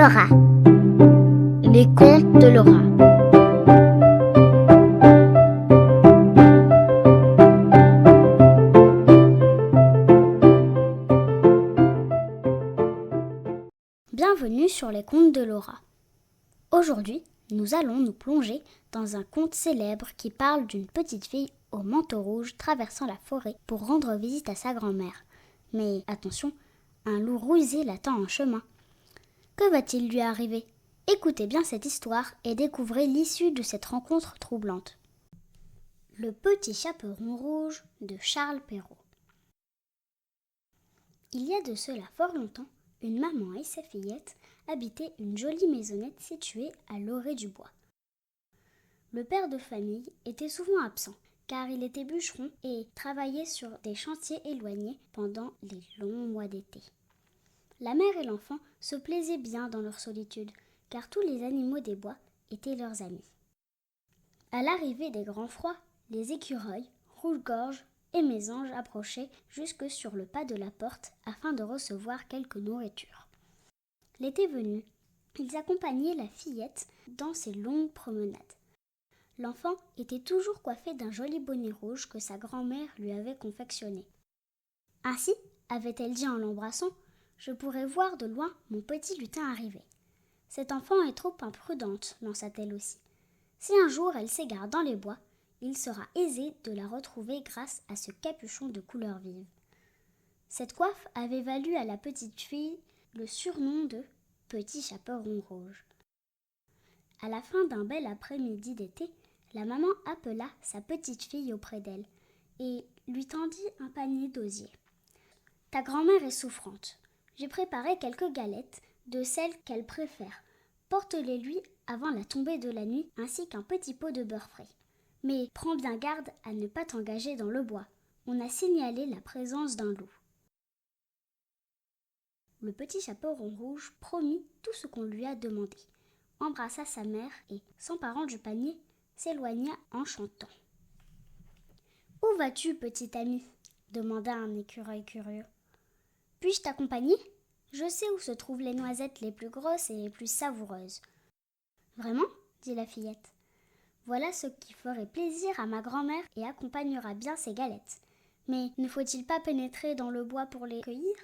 Laura. Les contes de Laura. Bienvenue sur les contes de Laura. Aujourd'hui, nous allons nous plonger dans un conte célèbre qui parle d'une petite fille au manteau rouge traversant la forêt pour rendre visite à sa grand-mère. Mais attention, un loup rusé l'attend en chemin. Que va-t-il lui arriver ? Écoutez bien cette histoire et découvrez l'issue de cette rencontre troublante. Le petit chaperon rouge de Charles Perrault. Il y a de cela fort longtemps, une maman et sa fillette habitaient une jolie maisonnette située à l'orée du bois. Le père de famille était souvent absent, car il était bûcheron et travaillait sur des chantiers éloignés pendant les longs mois d'été. La mère et l'enfant se plaisaient bien dans leur solitude, car tous les animaux des bois étaient leurs amis. À l'arrivée des grands froids, les écureuils, rouge-gorge et mésanges approchaient jusque sur le pas de la porte afin de recevoir quelque nourriture. L'été venu, ils accompagnaient la fillette dans ses longues promenades. L'enfant était toujours coiffé d'un joli bonnet rouge que sa grand-mère lui avait confectionné. Ainsi, avait-elle dit en l'embrassant, « Je pourrais voir de loin mon petit lutin arriver. Cette enfant est trop imprudente, lança-t-elle aussi. Si un jour elle s'égare dans les bois, il sera aisé de la retrouver grâce à ce capuchon de couleur vive. » Cette coiffe avait valu à la petite fille le surnom de « Petit chaperon rouge ». À la fin d'un bel après-midi d'été, la maman appela sa petite fille auprès d'elle et lui tendit un panier d'osier. « Ta grand-mère est souffrante. J'ai préparé quelques galettes, de celles qu'elle préfère. Porte-les-lui avant la tombée de la nuit, ainsi qu'un petit pot de beurre frais. Mais prends bien garde à ne pas t'engager dans le bois. On a signalé la présence d'un loup. » Le petit chaperon rouge promit tout ce qu'on lui a demandé, embrassa sa mère et, s'emparant du panier, s'éloigna en chantant. « Où vas-tu, petit ami ?» demanda un écureuil curieux. « Puis-je t'accompagner ? Je sais où se trouvent les noisettes les plus grosses et les plus savoureuses. »« Vraiment ? » dit la fillette. « Voilà ce qui ferait plaisir à ma grand-mère et accompagnera bien ses galettes. Mais ne faut-il pas pénétrer dans le bois pour les cueillir ? »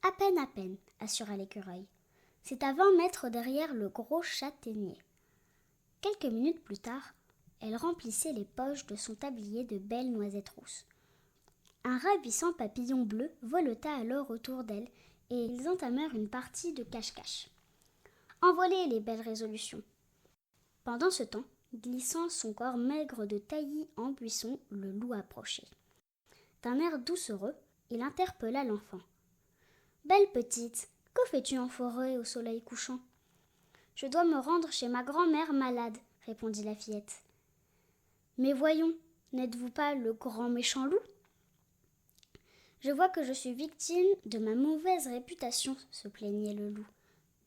À peine, assura l'écureuil. C'est à 20 mètres derrière le gros châtaignier. Quelques minutes plus tard, elle remplissait les poches de son tablier de belles noisettes rousses. Un ravissant papillon bleu voleta alors autour d'elle et ils entamèrent une partie de cache-cache. Envolez les belles résolutions. Pendant ce temps, glissant son corps maigre de taillis en buisson, le loup approchait. D'un air doucereux, il interpella l'enfant. « Belle petite, que fais-tu en forêt au soleil couchant ?»« Je dois me rendre chez ma grand-mère malade, » répondit la fillette. « Mais voyons, n'êtes-vous pas le grand méchant loup ?»« Je vois que je suis victime de ma mauvaise réputation, » se plaignait le loup,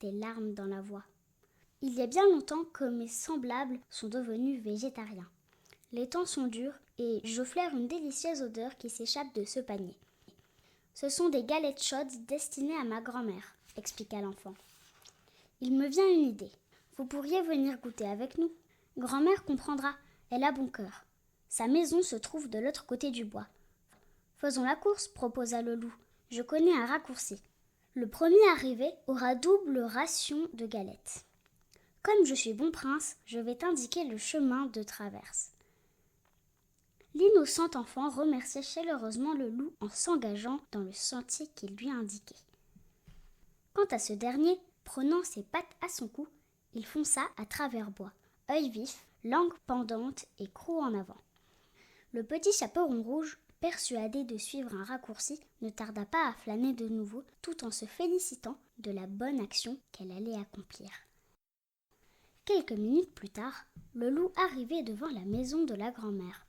des larmes dans la voix. « Il y a bien longtemps que mes semblables sont devenus végétariens. Les temps sont durs et je flaire une délicieuse odeur qui s'échappe de ce panier. »« Ce sont des galettes chaudes destinées à ma grand-mère, » expliqua l'enfant. « Il me vient une idée. Vous pourriez venir goûter avec nous. Grand-mère comprendra, elle a bon cœur. Sa maison se trouve de l'autre côté du bois. »« Faisons la course, » proposa le loup. « Je connais un raccourci. Le premier arrivé aura double ration de galettes. Comme je suis bon prince, je vais t'indiquer le chemin de traverse. » L'innocent enfant remercia chaleureusement le loup en s'engageant dans le sentier qu'il lui indiquait. Quant à ce dernier, prenant ses pattes à son cou, il fonça à travers bois, œil vif, langue pendante et croc en avant. Le petit chaperon rouge, persuadé de suivre un raccourci, ne tarda pas à flâner de nouveau, tout en se félicitant de la bonne action qu'elle allait accomplir. Quelques minutes plus tard, le loup arrivait devant la maison de la grand-mère.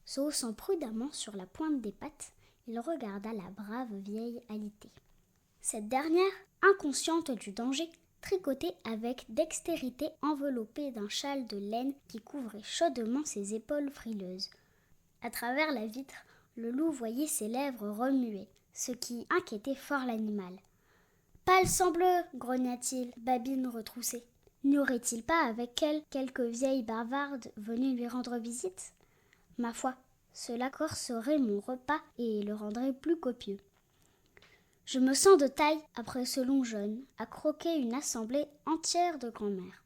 Se haussant prudemment sur la pointe des pattes, il regarda la brave vieille alitée. Cette dernière, inconsciente du danger, tricotait avec dextérité enveloppée d'un châle de laine qui couvrait chaudement ses épaules frileuses. À travers la vitre, le loup voyait ses lèvres remuer, ce qui inquiétait fort l'animal. Pas le sang bleu, grogna-t-il, Babine retroussée. N'y aurait-il pas avec elle quelques vieilles bavardes venues lui rendre visite? Ma foi, cela corserait mon repas et le rendrait plus copieux. Je me sens de taille, après ce long jeûne, à croquer une assemblée entière de grand-mères.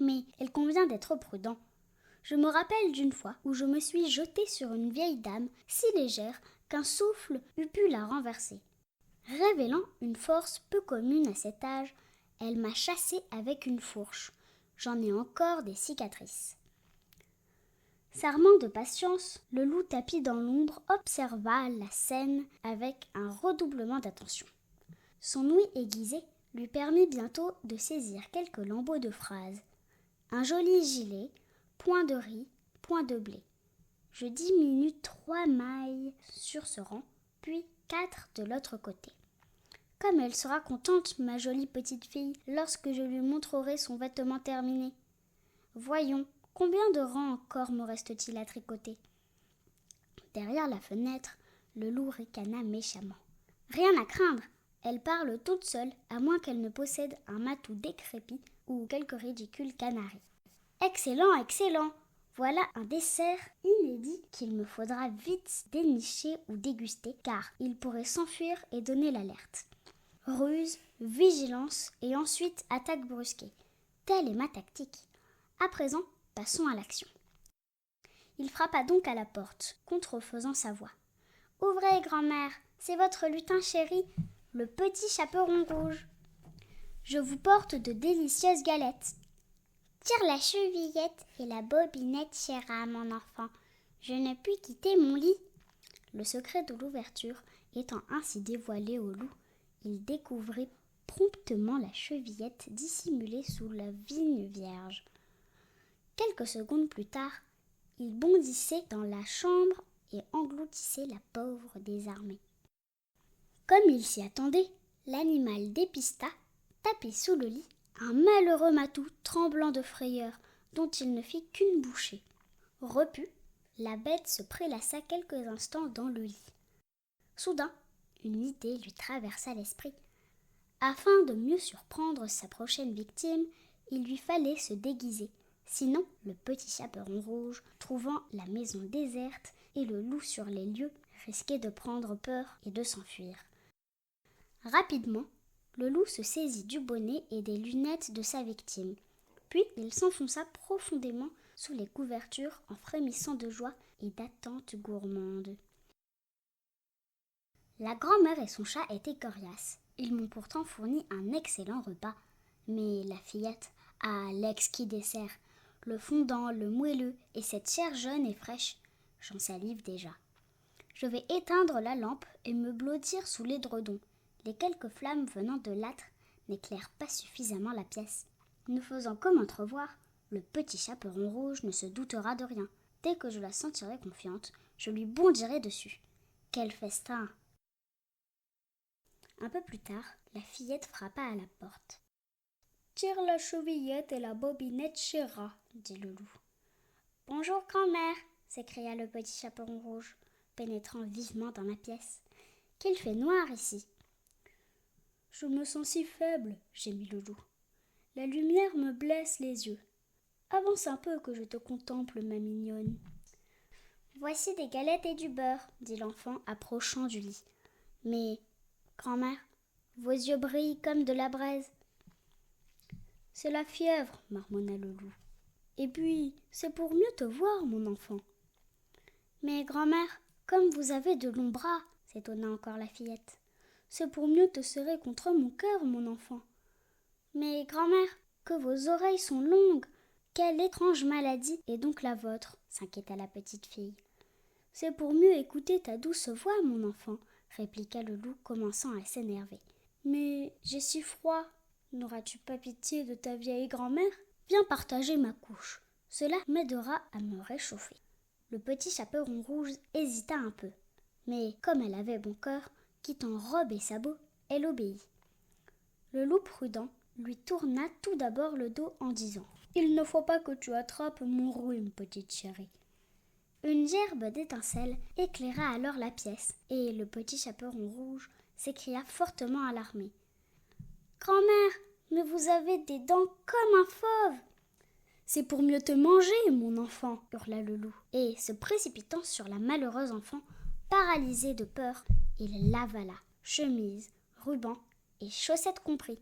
Mais il convient d'être prudent. Je me rappelle d'une fois où je me suis jetée sur une vieille dame si légère qu'un souffle eût pu la renverser. Révélant une force peu commune à cet âge, elle m'a chassée avec une fourche. J'en ai encore des cicatrices. S'armant de patience, le loup tapi dans l'ombre observa la scène avec un redoublement d'attention. Son ouïe aiguisée lui permit bientôt de saisir quelques lambeaux de phrases. Un joli gilet, point de riz, point de blé. Je diminue 3 mailles sur ce rang, puis 4 de l'autre côté. Comme elle sera contente, ma jolie petite fille, lorsque je lui montrerai son vêtement terminé. Voyons, combien de rangs encore me reste-t-il à tricoter? Derrière la fenêtre, le loup ricana méchamment. Rien à craindre, elle parle toute seule, à moins qu'elle ne possède un matou décrépit ou quelque ridicule canari. Excellent, excellent! Voilà un dessert inédit qu'il me faudra vite dénicher ou déguster, car il pourrait s'enfuir et donner l'alerte. Ruse, vigilance et ensuite attaque brusquée. Telle est ma tactique. À présent, passons à l'action. Il frappa donc à la porte, contrefaisant sa voix. « Ouvrez, grand-mère, c'est votre lutin chéri, le petit chaperon rouge. Je vous porte de délicieuses galettes. Tire la chevillette et la bobinette, chéra, mon enfant. Je ne puis quitter mon lit. » Le secret de l'ouverture étant ainsi dévoilé au loup, il découvrit promptement la chevillette dissimulée sous la vigne vierge. Quelques secondes plus tard, il bondissait dans la chambre et engloutissait la pauvre désarmée. Comme il s'y attendait, l'animal dépista, tapé sous le lit, un malheureux matou tremblant de frayeur, dont il ne fit qu'une bouchée. Repu, la bête se prélassa quelques instants dans le lit. Soudain, une idée lui traversa l'esprit. Afin de mieux surprendre sa prochaine victime, il lui fallait se déguiser. Sinon, le petit chaperon rouge, trouvant la maison déserte et le loup sur les lieux, risquait de prendre peur et de s'enfuir. Rapidement, le loup se saisit du bonnet et des lunettes de sa victime. Puis, il s'enfonça profondément sous les couvertures en frémissant de joie et d'attente gourmande. La grand-mère et son chat étaient coriaces. Ils m'ont pourtant fourni un excellent repas. Mais la fillette, l'exquis dessert, le fondant, le moelleux et cette chair jeune et fraîche, j'en salive déjà. Je vais éteindre la lampe et me blottir sous l'édredon. Les quelques flammes venant de l'âtre n'éclairent pas suffisamment la pièce. Ne faisant que m'entrevoir, le petit chaperon rouge ne se doutera de rien. Dès que je la sentirai confiante, je lui bondirai dessus. Quel festin! Un peu plus tard, la fillette frappa à la porte. « Tire la chevillette et la bobinette, chéra, » dit le loup. « Bonjour, grand-mère, » s'écria le petit chaperon rouge, pénétrant vivement dans la pièce. « Qu'il fait noir ici !»« Je me sens si faible, » gémit le loup. « La lumière me blesse les yeux. Avance un peu que je te contemple, ma mignonne. »« Voici des galettes et du beurre, » dit l'enfant, approchant du lit. « Mais, grand-mère, vos yeux brillent comme de la braise. »« C'est la fièvre, » marmonna le loup. « Et puis, c'est pour mieux te voir, mon enfant. »« Mais, grand-mère, comme vous avez de longs bras, » s'étonna encore la fillette. « C'est pour mieux te serrer contre mon cœur, mon enfant. »« Mais, grand-mère, que vos oreilles sont longues. Quelle étrange maladie est donc la vôtre ?» s'inquiéta la petite fille. « C'est pour mieux écouter ta douce voix, mon enfant, » répliqua le loup, commençant à s'énerver. « Mais j'ai si froid. N'auras-tu pas pitié de ta vieille grand-mère? Viens partager ma couche. Cela m'aidera à me réchauffer. » Le petit chaperon rouge hésita un peu. Mais comme elle avait bon cœur, quittant robe et sabots, elle obéit. Le loup prudent lui tourna tout d'abord le dos en disant « Il ne faut pas que tu attrapes mon rhume, petite chérie. » Une gerbe d'étincelles éclaira alors la pièce, et le petit chaperon rouge s'écria fortement alarmé. Grand-mère, mais vous avez des dents comme un fauve. C'est pour mieux te manger, mon enfant, hurla le loup. Et, se précipitant sur la malheureuse enfant, paralysée de peur, il l'avala, chemise, ruban et chaussettes compris.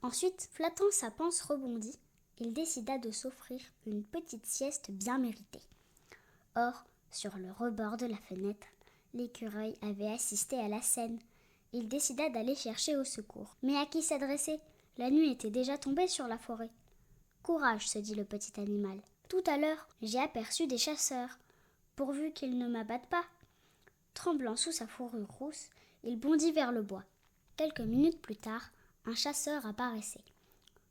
Ensuite, flattant sa panse rebondie, il décida de s'offrir une petite sieste bien méritée. Or, sur le rebord de la fenêtre, l'écureuil avait assisté à la scène. Il décida d'aller chercher au secours. Mais à qui s'adresser? La nuit était déjà tombée sur la forêt. Courage, se dit le petit animal. Tout à l'heure, j'ai aperçu des chasseurs, pourvu qu'ils ne m'abattent pas. Tremblant sous sa fourrure rousse, il bondit vers le bois. Quelques minutes plus tard, un chasseur apparaissait.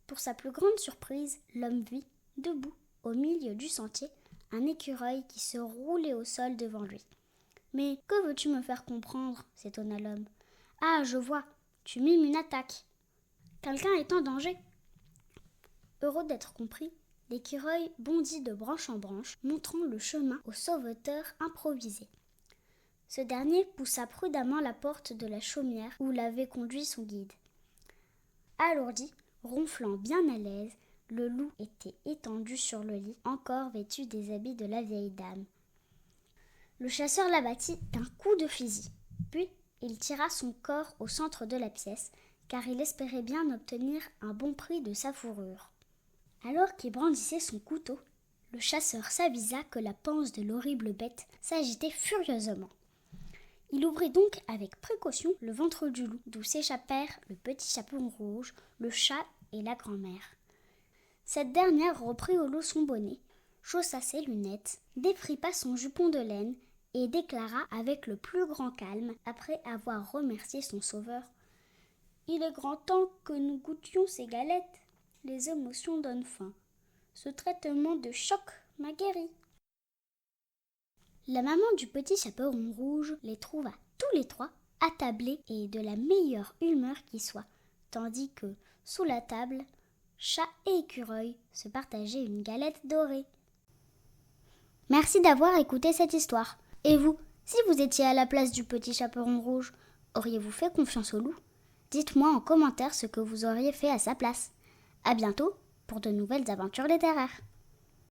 Pour sa plus grande surprise, l'homme vit, debout, au milieu du sentier, un écureuil qui se roulait au sol devant lui. « Mais que veux-tu me faire comprendre ?» s'étonna l'homme. « Ah, je vois, tu mimes une attaque. Quelqu'un est en danger ?» Heureux d'être compris, l'écureuil bondit de branche en branche, montrant le chemin au sauveteur improvisé. Ce dernier poussa prudemment la porte de la chaumière où l'avait conduit son guide. Alourdi, ronflant bien à l'aise, le loup était étendu sur le lit, encore vêtu des habits de la vieille dame. Le chasseur l'abattit d'un coup de fusil, puis il tira son corps au centre de la pièce, car il espérait bien obtenir un bon prix de sa fourrure. Alors qu'il brandissait son couteau, le chasseur s'avisa que la panse de l'horrible bête s'agitait furieusement. Il ouvrit donc avec précaution le ventre du loup, d'où s'échappèrent le petit chaperon rouge, le chat et la grand-mère. Cette dernière reprit au loup son bonnet, chaussa ses lunettes, défripa son jupon de laine et déclara avec le plus grand calme, après avoir remercié son sauveur: « Il est grand temps que nous goûtions ces galettes. Les émotions donnent faim. Ce traitement de choc m'a guéri. » La maman du petit chaperon rouge les trouva tous les trois attablés et de la meilleure humeur qui soit, tandis que, sous la table, chat et écureuil se partageaient une galette dorée. Merci d'avoir écouté cette histoire. Et vous, si vous étiez à la place du petit chaperon rouge, auriez-vous fait confiance au loup? Dites-moi en commentaire ce que vous auriez fait à sa place. À bientôt pour de nouvelles aventures littéraires.